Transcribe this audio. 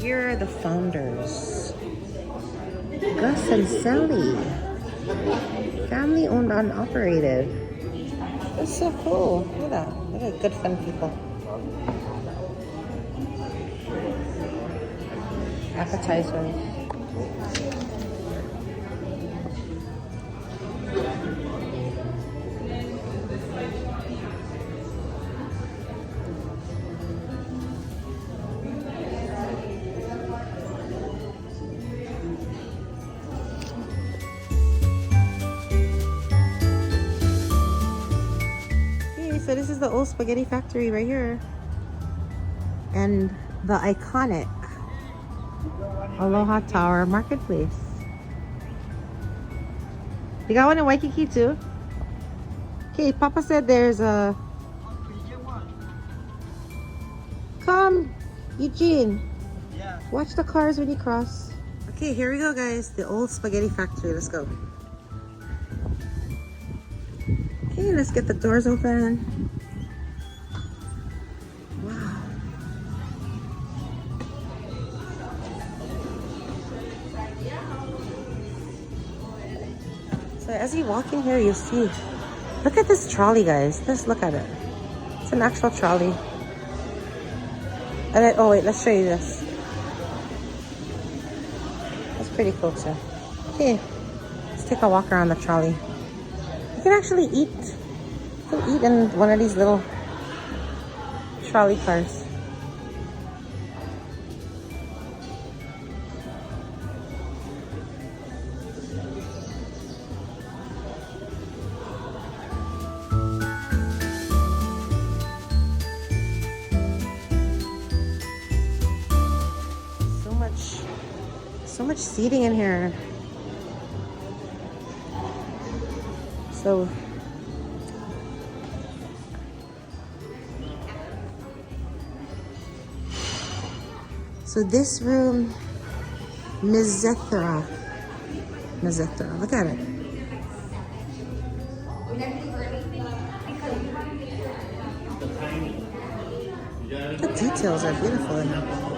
Here are the founders. Gus and Sally. Family owned and operated. That's so cool. Look at that. Look at good fun people. Appetizers. So this is the old spaghetti factory right here. And the iconic Aloha Tower Marketplace. You got one in Waikiki too? Okay, Papa said there's a... Come, Eugene. Yeah. Watch the cars when you cross. Okay, here we go guys. The old spaghetti factory. Let's go. Okay, let's get the doors open. Wow. So as you walk in here, you see, look at this trolley, guys. Just look at it. It's an actual trolley. And then, oh wait, let's show you this. That's pretty cool too. Okay, let's take a walk around the trolley. You can actually eat. You can eat in one of these little trolley cars. So much seating in here. So this room, Mizethra, look at it. The details are beautiful in here.